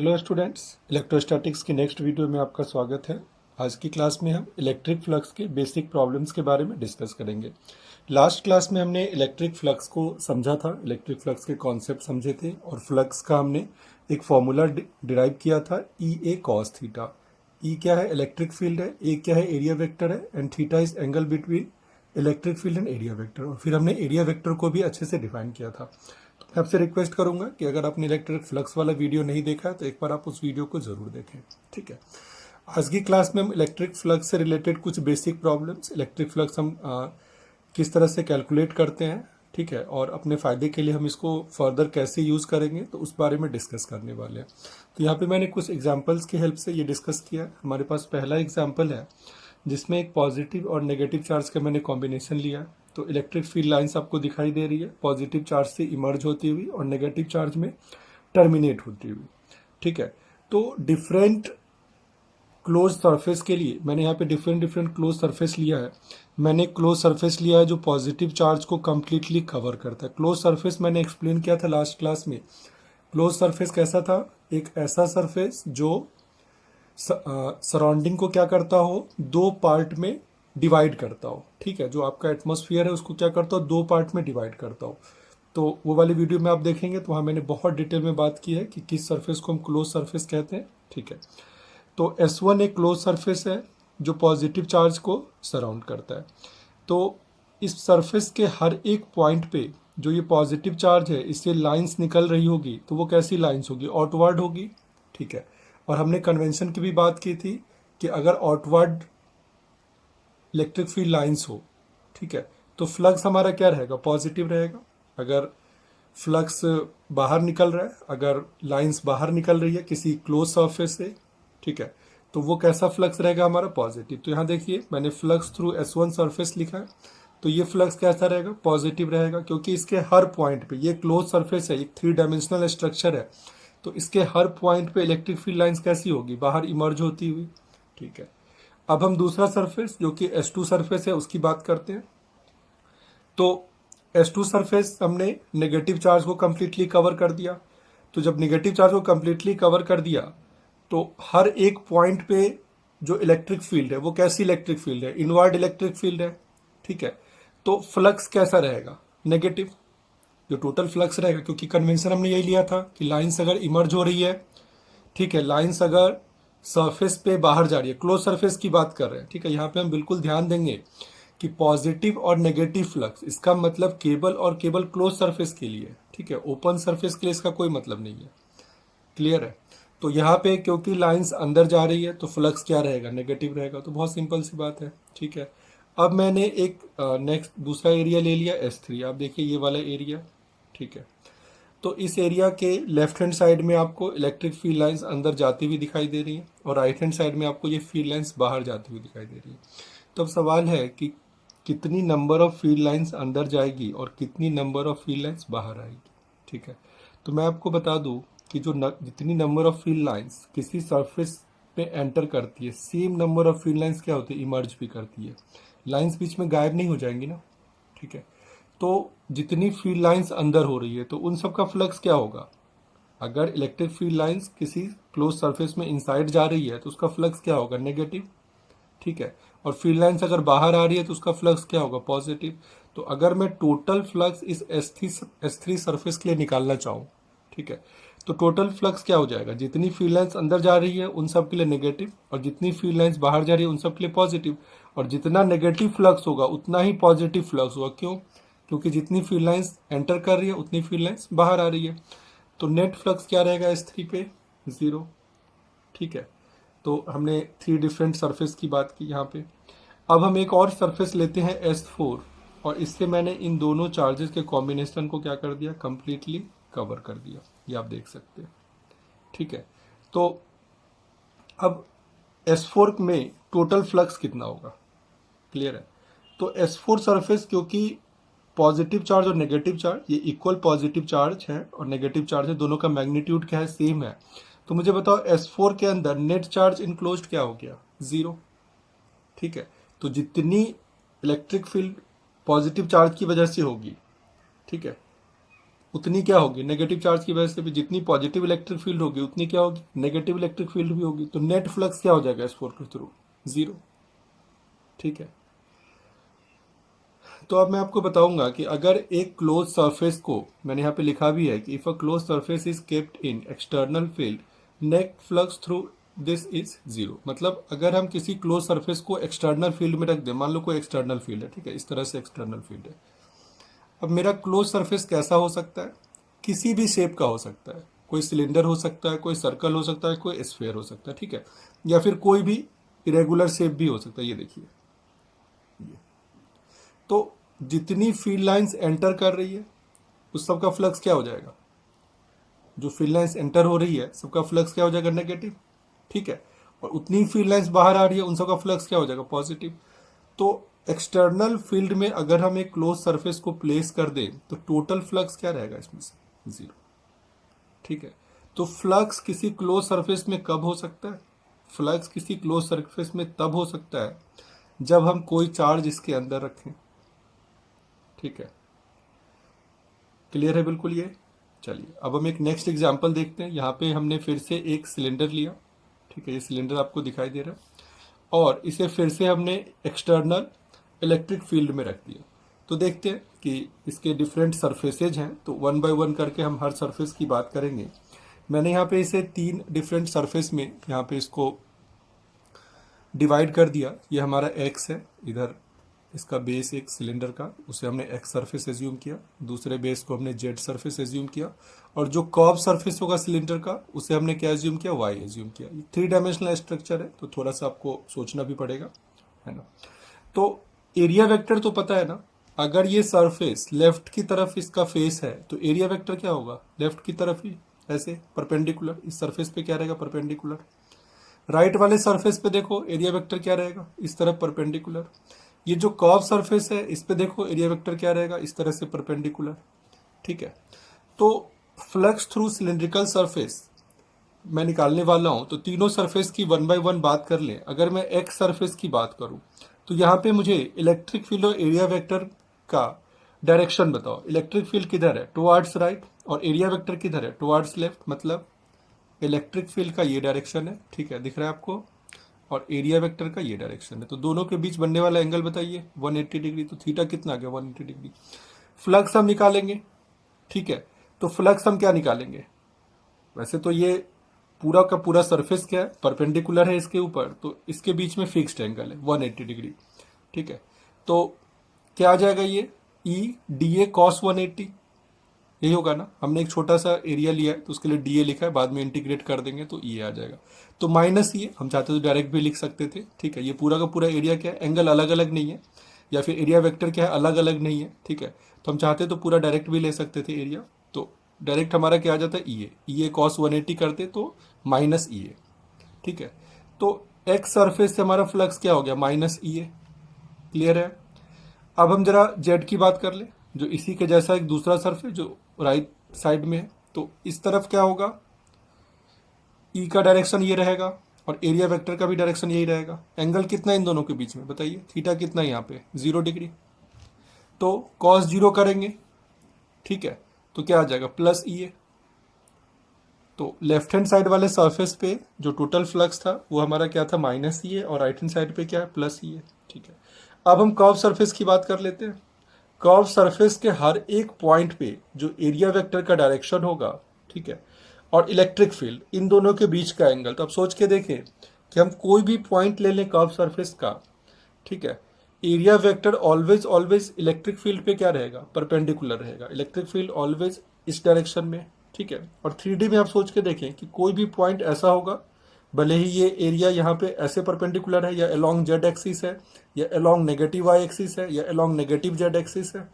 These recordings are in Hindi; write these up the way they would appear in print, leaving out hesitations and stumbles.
हेलो स्टूडेंट्स, इलेक्ट्रोस्टैटिक्स की नेक्स्ट वीडियो में आपका स्वागत है। आज की क्लास में हम इलेक्ट्रिक फ्लक्स के बेसिक प्रॉब्लम्स के बारे में डिस्कस करेंगे। लास्ट क्लास में हमने इलेक्ट्रिक फ्लक्स को समझा था, इलेक्ट्रिक फ्लक्स के कॉन्सेप्ट समझे थे और फ्लक्स का हमने एक फॉर्मूला डिराइव किया था, ई ए कॉस थीटा। ई क्या है? इलेक्ट्रिक फील्ड है। ए क्या है? एरिया वेक्टर है। And theta is angle between electric field and area vector. और फिर हमने एरिया वेक्टर को भी अच्छे से डिफाइन किया था। तो मैं आपसे रिक्वेस्ट करूंगा कि अगर आपने इलेक्ट्रिक फ्लक्स वाला वीडियो नहीं देखा है तो एक बार आप उस वीडियो को जरूर देखें। ठीक है, आज की क्लास में हम इलेक्ट्रिक फ्लक्स से रिलेटेड कुछ बेसिक प्रॉब्लम्स, इलेक्ट्रिक फ्लक्स हम किस तरह से कैलकुलेट करते हैं, ठीक है, और अपने फ़ायदे के लिए हम इसको फर्दर कैसे यूज़ करेंगे, तो उस बारे में डिस्कस करने वाले हैं। तो यहाँ पे मैंने कुछ एग्जांपल्स की हेल्प से ये डिस्कस किया है। हमारे पास पहला एग्जांपल है जिसमें एक पॉजिटिव और नेगेटिव चार्ज का मैंने कॉम्बिनेशन लिया। तो इलेक्ट्रिक फील्ड लाइंस आपको दिखाई दे रही है, पॉजिटिव चार्ज से इमर्ज होती हुई और नेगेटिव चार्ज में टर्मिनेट होती हुई। ठीक है, तो डिफरेंट क्लोज सरफेस के लिए मैंने यहाँ पे डिफरेंट क्लोज सरफेस लिया है। मैंने क्लोज सरफेस लिया है जो पॉजिटिव चार्ज को कंप्लीटली कवर करता है। क्लोज सरफेस मैंने एक्सप्लेन किया था लास्ट क्लास में। क्लोज सरफेस कैसा था? एक ऐसा सरफेस जो सराउंडिंग को क्या करता हो, दो पार्ट में डिवाइड करता हो। ठीक है, जो आपका एटमॉस्फेयर है उसको क्या करता हो, दो पार्ट में डिवाइड करता हो। तो वो वाली वीडियो में आप देखेंगे तो वहाँ मैंने बहुत डिटेल में बात की है कि किस सरफेस को हम क्लोज सरफेस कहते हैं। ठीक है, तो S1 एक क्लोज सरफेस है जो पॉजिटिव चार्ज को सराउंड करता है। तो इस सरफेस के हर एक पॉइंट पे जो ये पॉजिटिव चार्ज है इससे लाइंस निकल रही होगी, तो वो कैसी लाइंस होगी? आउटवर्ड होगी। ठीक है, और हमने कन्वेंशन की भी बात की थी कि अगर आउटवर्ड इलेक्ट्रिक फील्ड लाइंस हो, ठीक है, तो फ्लक्स हमारा क्या रहेगा? पॉजिटिव रहेगा। अगर फ्लक्स बाहर निकल रहा है, अगर लाइंस बाहर निकल रही है किसी क्लोज सरफेस से, ठीक है, तो वो कैसा फ्लक्स रहेगा? हमारा पॉजिटिव। तो यहाँ देखिए मैंने फ्लक्स थ्रू S1 सरफेस लिखा है, तो ये फ्लक्स कैसा रहेगा? पॉजिटिव रहेगा, क्योंकि इसके हर पॉइंट पे, ये क्लोज सरफेस है, एक 3 डायमेंशनल स्ट्रक्चर है, तो इसके हर पॉइंट पे इलेक्ट्रिक फील्ड लाइंस कैसी होगी? बाहर इमर्ज होती हुई। ठीक है, अब हम दूसरा सरफेस जो कि S2 सरफेस है उसकी बात करते हैं। तो S2 सरफेस हमने नेगेटिव चार्ज को कंप्लीटली कवर कर दिया। तो जब नेगेटिव चार्ज को कंप्लीटली कवर कर दिया तो हर एक पॉइंट पे जो इलेक्ट्रिक फील्ड है वो कैसी इलेक्ट्रिक फील्ड है? इनवर्ड इलेक्ट्रिक फील्ड है। ठीक है, तो फ्लक्स कैसा रहेगा? नेगेटिव। जो टोटल फ्लक्स रहेगा, क्योंकि कन्वेंशन हमने यही लिया था कि लाइंस अगर इमर्ज हो रही है, ठीक है, लाइंस अगर सरफेस पे बाहर जा रही है, क्लोज सरफेस की बात कर रहे हैं, ठीक है, यहाँ पे हम बिल्कुल ध्यान देंगे कि पॉजिटिव और नेगेटिव फ्लक्स, इसका मतलब केबल और केबल क्लोज सरफेस के लिए। ठीक है, ओपन सरफेस के लिए इसका कोई मतलब नहीं है। क्लियर है? तो यहाँ पे क्योंकि लाइंस अंदर जा रही है तो फ्लक्स क्या रहेगा? नेगेटिव रहेगा। तो बहुत सिंपल सी बात है। ठीक है, अब मैंने एक नेक्स्ट दूसरा एरिया ले लिया S3। आप देखिए ये वाला एरिया। ठीक है, तो इस एरिया के लेफ्ट हैंड साइड में आपको इलेक्ट्रिक फील्ड लाइंस अंदर जाती हुई दिखाई दे रही है और राइट हैंड साइड में आपको ये फील्ड लाइंस बाहर जाती हुई दिखाई दे रही है। तो अब सवाल है कि कितनी नंबर ऑफ फील्ड लाइंस अंदर जाएगी और कितनी नंबर ऑफ फील्ड लाइंस बाहर आएगी। ठीक है, तो मैं आपको बता दूं कि जितनी नंबर ऑफ फील्ड लाइंस किसी सरफेस पे एंटर करती है, same number of field lines क्या होती है? इमर्ज भी करती है। लाइंस बीच में गायब नहीं हो जाएंगी ना। ठीक है, तो जितनी फील्ड लाइंस अंदर हो रही है तो उन सब का फ्लक्स क्या होगा? अगर इलेक्ट्रिक फील्ड लाइंस किसी क्लोज सरफेस में इनसाइड जा रही है तो उसका फ्लक्स क्या होगा? नेगेटिव। ठीक है, और फील्ड लाइंस अगर बाहर आ रही है तो उसका फ्लक्स क्या होगा? पॉजिटिव। तो अगर मैं टोटल फ्लक्स इस S3 सरफेस के लिए निकालना चाहूँ, ठीक है, तो टोटल फ्लक्स क्या हो जाएगा? जितनी फील्ड लाइंस अंदर जा रही है उन सब के लिए नेगेटिव, और जितनी फील्ड लाइंस बाहर जा रही है उन सब के लिए पॉजिटिव। और जितना नेगेटिव फ्लक्स होगा उतना ही पॉजिटिव फ्लक्स होगा। क्यों? क्योंकि जितनी फील्ड लाइंस एंटर कर रही है उतनी फील्ड लाइंस बाहर आ रही है। तो नेट फ्लक्स क्या रहेगा S3 पे? 0। ठीक है, तो हमने 3 डिफरेंट सरफेस की बात की यहाँ पे। अब हम एक और सरफेस लेते हैं S4, और इससे मैंने इन दोनों चार्जेस के कॉम्बिनेशन को क्या कर दिया? कंप्लीटली कवर कर दिया। ये आप देख सकते हैं। ठीक है, तो अब S4 में टोटल फ्लक्स कितना होगा? क्लियर है? तो S4 सरफेस, क्योंकि पॉजिटिव चार्ज और नेगेटिव चार्ज ये इक्वल पॉजिटिव चार्ज है और नेगेटिव चार्ज है, दोनों का मैग्नीट्यूड क्या है? सेम है। तो मुझे बताओ S4 के अंदर नेट चार्ज इनक्लोज्ड क्या हो गया? 0। ठीक है, तो जितनी इलेक्ट्रिक फील्ड पॉजिटिव चार्ज की वजह से होगी, ठीक है, उतनी क्या होगी, नेगेटिव चार्ज की वजह से भी जितनी पॉजिटिव इलेक्ट्रिक फील्ड होगी उतनी क्या होगी, नेगेटिव इलेक्ट्रिक फील्ड भी होगी। तो नेट फ्लक्स क्या हो जाएगा S4 के थ्रू, 0। ठीक है, तो अब मैं आपको बताऊंगा कि अगर एक क्लोज सरफेस को, मैंने यहाँ पे लिखा भी है कि if a close surface is kept in external field, net flux through this is 0। मतलब अगर हम किसी क्लोज सरफेस को एक्सटर्नल फील्ड में रख दें, मान लो कोई एक्सटर्नल फील्ड है, ठीक है, इस तरह से एक्सटर्नल फील्ड है। अब मेरा क्लोज सरफेस कैसा हो सकता है, किसी भी शेप का हो सकता है, कोई सिलेंडर हो सकता है, कोई सर्कल हो सकता है, कोई स्फेयर हो सकता है, ठीक है, या फिर कोई भी इरेगुलर शेप भी हो सकता है। ये देखिए, तो जितनी फील्ड लाइंस एंटर कर रही है उस सबका फ्लक्स क्या हो जाएगा, जो फील्ड लाइंस एंटर हो रही है सबका फ्लक्स क्या हो जाएगा, नेगेटिव। ठीक है, और उतनी फील्ड लाइंस बाहर आ रही है उन सबका फ्लक्स क्या हो जाएगा, पॉजिटिव। तो एक्सटर्नल फील्ड में अगर हम एक क्लोज सरफेस को प्लेस कर दें तो टोटल फ्लक्स क्या रहेगा इसमें से, 0। ठीक है, तो फ्लक्स किसी क्लोज सरफेस में कब हो सकता है, फ्लक्स किसी क्लोज सरफेस में तब हो सकता है जब हम कोई चार्ज इसके अंदर रखें। ठीक है, क्लियर है बिल्कुल ये। चलिए अब हम एक नेक्स्ट एग्जांपल देखते हैं। यहाँ पे हमने फिर से एक सिलेंडर लिया, ठीक है, ये सिलेंडर आपको दिखाई दे रहा है, और इसे फिर से हमने एक्सटर्नल इलेक्ट्रिक फील्ड में रख दिया। तो देखते हैं कि इसके डिफरेंट सरफेसेज हैं, तो वन बाय वन करके हम हर सरफेस की बात करेंगे। मैंने यहाँ पे इसे 3 डिफरेंट सरफेस में यहाँ पे इसको डिवाइड कर दिया। ये हमारा एक्स है, इधर इसका बेस एक सिलेंडर का, उसे हमने एक्स सरफेस एज्यूम किया, दूसरे बेस को हमने जेड सरफेस एज्यूम किया, और जो कर्व सरफेस होगा सिलेंडर का उसे हमने क्या एज्यूम किया, वाई एज्यूम किया। ये 3 डायमेंशनल स्ट्रक्चर है तो थोड़ा सा आपको सोचना भी पड़ेगा, है ना। तो एरिया वेक्टर तो पता है ना, अगर ये सरफेस लेफ्ट की तरफ इसका फेस है तो एरिया वेक्टर क्या होगा, लेफ्ट की तरफ ही, ऐसे परपेंडिकुलर, इस सरफेस पे क्या रहेगा, परपेंडिकुलर। राइट वाले सरफेस पे देखो एरिया वेक्टर क्या रहेगा, इस तरफ परपेंडिकुलर। ये जो कर्व सरफेस है इस पे देखो एरिया वेक्टर क्या रहेगा, इस तरह से परपेंडिकुलर। ठीक है, तो फ्लक्स थ्रू सिलेंड्रिकल सरफेस मैं निकालने वाला हूं, तो तीनों सरफेस की वन बाय वन बात कर लें। अगर मैं एक्स सरफेस की बात करूं तो यहाँ पे मुझे इलेक्ट्रिक फील्ड और एरिया वेक्टर का डायरेक्शन बताओ। इलेक्ट्रिक फील्ड किधर है, टुवर्ड्स राइट, और एरिया वेक्टर किधर है, टुवर्ड्स लेफ्ट। मतलब इलेक्ट्रिक फील्ड का ये डायरेक्शन है, ठीक है, दिख रहा है आपको, और एरिया वेक्टर का ये डायरेक्शन है। तो दोनों के बीच बनने वाला एंगल बताइए, 180 डिग्री। तो थीटा कितना आ गया, 180 डिग्री। फ्लक्स हम निकालेंगे, ठीक है, तो फ्लक्स हम क्या निकालेंगे, वैसे तो ये पूरा का पूरा सरफेस क्या है, परपेंडिकुलर है इसके ऊपर, तो इसके बीच में फिक्स्ड एंगल है 180 डिग्री। ठीक है, तो क्या आ जाएगा ये, ई डी ए कॉस 180, यही होगा ना। हमने एक छोटा सा एरिया लिया है तो उसके लिए डीए लिखा है, बाद में इंटीग्रेट कर देंगे तो ये आ जाएगा। तो माइनस ये हम चाहते तो डायरेक्ट भी लिख सकते थे। ठीक है, ये पूरा का पूरा एरिया क्या है, एंगल अलग अलग नहीं है, या फिर एरिया वेक्टर क्या है, अलग अलग नहीं है। ठीक है, तो हम चाहते तो पूरा डायरेक्ट भी ले सकते थे एरिया, तो डायरेक्ट हमारा क्या आ जाता है, ई ए कॉस 180 करते तो माइनस ई ए। ठीक है, तो एक्स सरफेस से हमारा फ्लक्स क्या हो गया, माइनस ई ए। क्लियर है। अब हम जरा जेड की बात कर ले, जो इसी के जैसा एक दूसरा सरफेस जो राइट साइड में है। तो इस तरफ क्या होगा, ई का डायरेक्शन ये रहेगा और एरिया वेक्टर का भी डायरेक्शन यही रहेगा। एंगल कितना इन दोनों के बीच में बताइए, थीटा कितना है यहाँ पे, 0 डिग्री। तो कॉस 0 करेंगे, ठीक है, तो क्या आ जाएगा, प्लस ई ए। तो लेफ्ट हैंड साइड वाले सरफेस पे जो टोटल फ्लक्स था वो हमारा क्या था, माइनस ई है, और राइट हैंड साइड पे क्या है, प्लस ई है। ठीक है, अब हम कर्व सरफेस की बात कर लेते हैं। कर्व सरफेस के हर एक पॉइंट पे जो एरिया वेक्टर का डायरेक्शन होगा, ठीक है, और इलेक्ट्रिक फील्ड, इन दोनों के बीच का एंगल, तो अब सोच के देखें कि हम कोई भी पॉइंट ले लें कर्व सरफेस का, ठीक है, area vector always always electric field पे क्या रहेगा, परपेंडिकुलर रहेगा। इलेक्ट्रिक फील्ड ऑलवेज इस डायरेक्शन में। ठीक है, और 3D में आप सोच के देखें कि कोई भी पॉइंट ऐसा होगा, भले ही ये एरिया यहाँ पे ऐसे परपेंडिकुलर है, या अलोंग जेड एक्सिस है, या अलोंग नेगेटिव वाई एक्सिस है, या अलोंग नेगेटिव जेड एक्सिस है।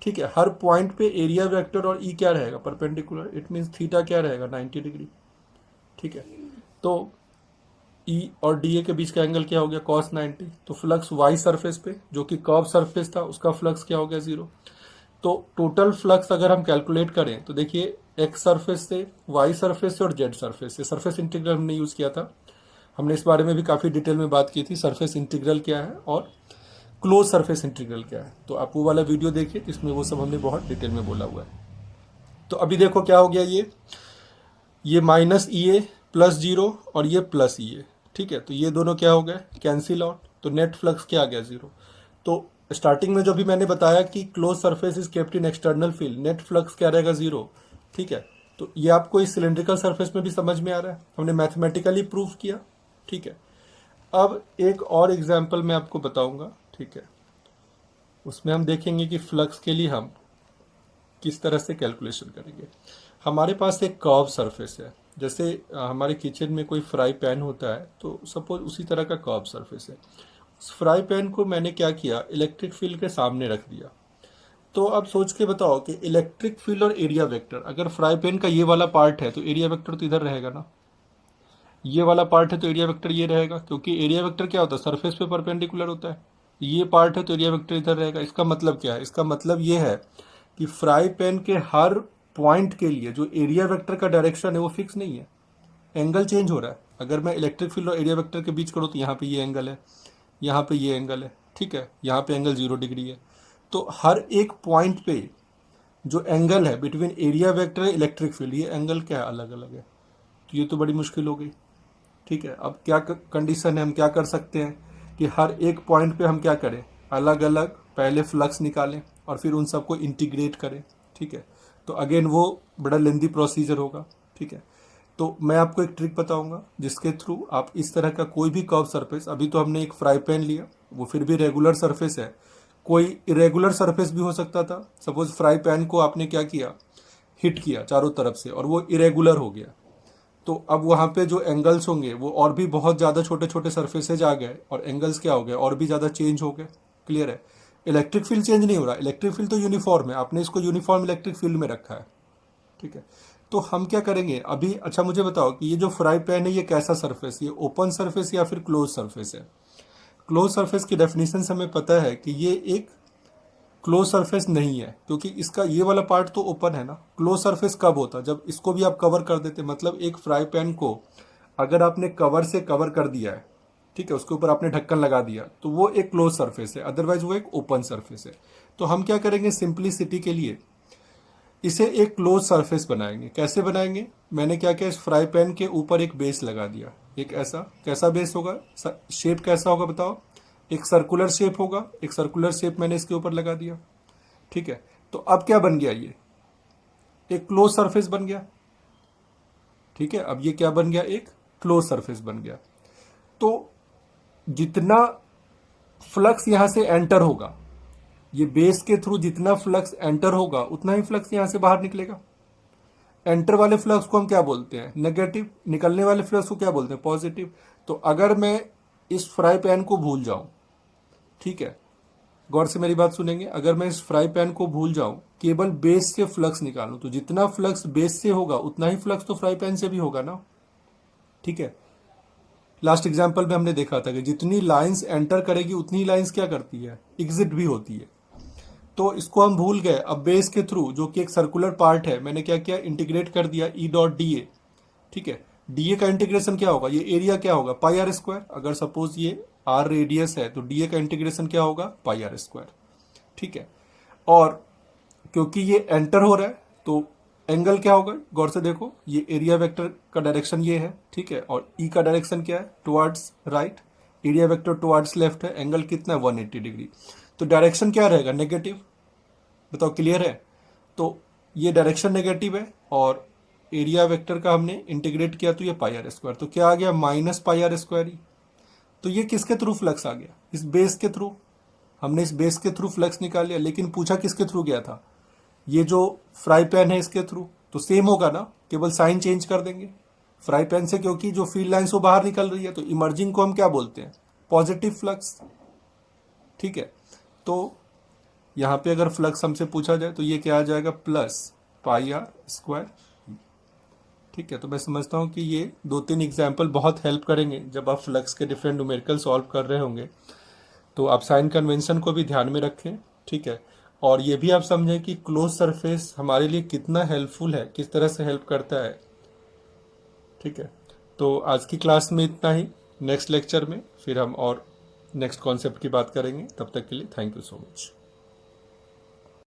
ठीक है, हर पॉइंट पे एरिया वेक्टर और ई क्या रहेगा, परपेंडिकुलर। इट मीन्स थीटा क्या रहेगा, 90 डिग्री। ठीक है, तो ई और डी ए के बीच का एंगल क्या हो गया, कॉस 90। तो फ्लक्स वाई सरफेस पे जो कि कर्व सरफेस था उसका फ्लक्स क्या हो गया, 0। तो टोटल फ्लक्स अगर हम कैलकुलेट करें तो देखिए, एक्स सरफेस से, वाई सरफेस से और जेड सरफेस से, सरफेस इंटीग्रल हमने यूज किया था, हमने इस बारे में भी काफी डिटेल में बात की थी, सरफेस इंटीग्रल क्या है और क्लोज सरफेस इंटीग्रल क्या है। तो आप वो वाला वीडियो देखिए जिसमें वो सब हमने बहुत डिटेल में बोला हुआ है। तो अभी देखो क्या हो गया, ये माइनस ई ए प्लस जीरो और ये प्लस ई ए, ठीक है। तो ये दोनों क्या हो गए, कैंसिल आउट, तो नेट फ्लक्स क्या आ गया, जीरो। तो स्टार्टिंग में जो भी मैंने बताया कि close surface is kept in external field, net flux क्या रहेगा, जीरो, ठीक है। तो ये आपको इस सिलेंड्रिकल सरफेस में भी समझ में आ रहा है, हमने मैथमेटिकली प्रूव किया, ठीक है। अब एक और एग्जाम्पल मैं आपको बताऊंगा, ठीक है। उसमें हम देखेंगे कि फ्लक्स के लिए हम किस तरह से कैलकुलेशन करेंगे। हमारे पास एक कर्व सरफेस है, जैसे हमारे किचन में कोई फ्राई पैन होता है, तो सपोज उसी तरह का कर्व सरफेस है। उस फ्राई पैन को मैंने क्या किया, इलेक्ट्रिक फील्ड के सामने रख दिया। तो अब सोच के बताओ कि इलेक्ट्रिक फील्ड और एरिया वेक्टर, अगर फ्राई पैन का ये वाला पार्ट है तो एरिया वेक्टर तो इधर रहेगा ना, ये वाला पार्ट है तो एरिया वेक्टर ये रहेगा, क्योंकि एरिया वेक्टर क्या होता है, सरफेस पे परपेंडिकुलर होता है। ये पार्ट है तो एरिया वेक्टर इधर रहेगा। इसका मतलब क्या है, इसका मतलब ये है कि फ्राई पैन के हर पॉइंट के लिए जो एरिया वेक्टर का डायरेक्शन है वो फिक्स नहीं है, एंगल चेंज हो रहा है। अगर मैं इलेक्ट्रिक फील्ड और एरिया वेक्टर के बीच करूँ तो यहाँ पे ये एंगल है, यहाँ पे ये एंगल है, ठीक है, यहाँ पे एंगल 0 डिग्री है। तो हर एक पॉइंट पे जो एंगल है बिटवीन एरिया वेक्टर और इलेक्ट्रिक फील्ड, ये एंगल क्या है, अलग अलग है। तो ये तो बड़ी मुश्किल हो गई, ठीक है। अब क्या कंडीशन है, हम क्या कर सकते हैं कि हर एक पॉइंट पे हम क्या करें, अलग अलग पहले फ्लक्स निकालें और फिर उन सबको इंटीग्रेट करें, ठीक है। तो अगेन वो बड़ा लेंदी प्रोसीजर होगा, ठीक है। तो मैं आपको एक ट्रिक बताऊंगा जिसके थ्रू आप इस तरह का कोई भी कर्व सरफेस, अभी तो हमने एक फ्राई पैन लिया, वो फिर भी रेगुलर सरफेस है, कोई इरेगुलर सरफेस भी हो सकता था। सपोज फ्राई पैन को आपने क्या किया, हिट किया चारों तरफ से और वो इरेगुलर हो गया, तो अब वहां पे जो एंगल्स होंगे वो और भी बहुत ज़्यादा छोटे छोटे सरफेसेज आ गए और एंगल्स क्या हो गए, और भी ज़्यादा चेंज हो गए। क्लियर है। इलेक्ट्रिक फील्ड चेंज नहीं हो रहा, इलेक्ट्रिक फील्ड तो यूनिफॉर्म है, आपने इसको यूनिफॉर्म इलेक्ट्रिक फील्ड में रखा है, ठीक है। तो हम क्या करेंगे अभी, अच्छा मुझे बताओ कि ये जो फ्राई पैन है ये कैसा सरफेस, ये ओपन सरफेस या फिर क्लोज सरफेस है। क्लोज सरफेस की डेफिनेशन से हमें पता है कि ये एक क्लोज सरफेस नहीं है, क्योंकि इसका ये वाला पार्ट तो ओपन है ना। क्लोज सरफेस कब होता, जब इसको भी आप कवर कर देते, मतलब एक फ्राई पैन को अगर आपने कवर से कवर कर दिया है, ठीक है, उसके ऊपर आपने ढक्कन लगा दिया, तो वो एक क्लोज सरफेस है, अदरवाइज वो एक ओपन सरफेस है। तो हम क्या करेंगे, सिंप्लिसिटी के लिए इसे एक क्लोज सरफेस बनाएंगे। कैसे बनाएंगे, मैंने क्या किया, इस फ्राई पैन के ऊपर एक बेस लगा दिया, एक ऐसा, कैसा बेस होगा, शेप कैसा होगा बताओ, एक सर्कुलर शेप होगा, एक सर्कुलर शेप मैंने इसके ऊपर लगा दिया, ठीक है। तो अब क्या बन गया, ये एक क्लोज सरफेस बन गया, ठीक है। अब ये क्या बन गया, एक क्लोज सरफेस बन गया। तो जितना फ्लक्स यहां से एंटर होगा, ये बेस के थ्रू जितना फ्लक्स एंटर होगा उतना ही फ्लक्स यहां से बाहर निकलेगा। एंटर वाले फ्लक्स को हम क्या बोलते हैं, नेगेटिव, निकलने वाले फ्लक्स को क्या बोलते हैं, पॉजिटिव। तो अगर मैं इस फ्राई पैन को भूल जाऊं, ठीक है, गौर से मेरी बात सुनेंगे, अगर मैं इस फ्राई पैन को भूल जाऊं, केवल बेस से फ्लक्स निकालूं, तो जितना फ्लक्स बेस से होगा उतना ही फ्लक्स तो फ्राई पैन से भी होगा ना, ठीक है। लास्ट एग्जाम्पल में हमने देखा था कि जितनी लाइंस एंटर करेगी उतनी लाइंस क्या करती है, एग्जिट भी होती है। तो इसको हम भूल गए, अब बेस के थ्रू जो कि एक सर्कुलर पार्ट है, मैंने क्या किया, इंटीग्रेट कर दिया ई डॉट डी ए, ठीक है। डीए का इंटीग्रेशन क्या होगा, ये एरिया क्या होगा, पाई आर स्क्वायर। अगर सपोज ये आर रेडियस है तो डीए का इंटीग्रेशन क्या होगा, पाई आर स्क्वायर, ठीक है। और क्योंकि ये एंटर हो रहा है तो एंगल क्या होगा, गौर से देखो, ये एरिया वेक्टर का डायरेक्शन ये है, ठीक है, और ई का डायरेक्शन क्या है, towards right, area vector towards left है, एंगल कितना है, 180 डिग्री। तो डायरेक्शन क्या रहेगा, नेगेटिव। बताओ क्लियर है। तो ये डायरेक्शन नेगेटिव है और एरिया वेक्टर का हमने इंटीग्रेट किया तो ये पाई आर स्क्वायर, तो क्या आ गया, माइनस पाई आर स्क्वायर ही। तो ये किसके थ्रू फ्लक्स आ गया, इस बेस के थ्रू। हमने इस बेस के थ्रू फ्लक्स निकाल लिया, लेकिन पूछा किसके थ्रू गया था, ये जो फ्राई पैन है इसके थ्रू। तो सेम होगा ना, केवल साइन चेंज कर देंगे फ्राई पैन से, क्योंकि जो फील्ड लाइन्स वो बाहर निकल रही है, तो इमर्जिंग को हम क्या बोलते हैं, पॉजिटिव फ्लक्स, ठीक है। तो यहां पे अगर फ्लक्स हमसे पूछा जाए तो ये क्या आ जाएगा, प्लस पाई आर स्क्वायर, ठीक है। तो मैं समझता हूं कि ये 2-3 एग्जाम्पल बहुत हेल्प करेंगे जब आप फ्लक्स के डिफरेंट न्यूमेरिकल सॉल्व कर रहे होंगे। तो आप साइन कन्वेंशन को भी ध्यान में रखें, ठीक है। और ये भी आप समझें कि क्लोज सरफेस हमारे लिए कितना हेल्पफुल है, किस तरह से हेल्प करता है, ठीक है। तो आज की क्लास में इतना ही, नेक्स्ट लेक्चर में फिर हम और नेक्स्ट कॉन्सेप्ट की बात करेंगे। तब तक के लिए थैंक यू सो मच।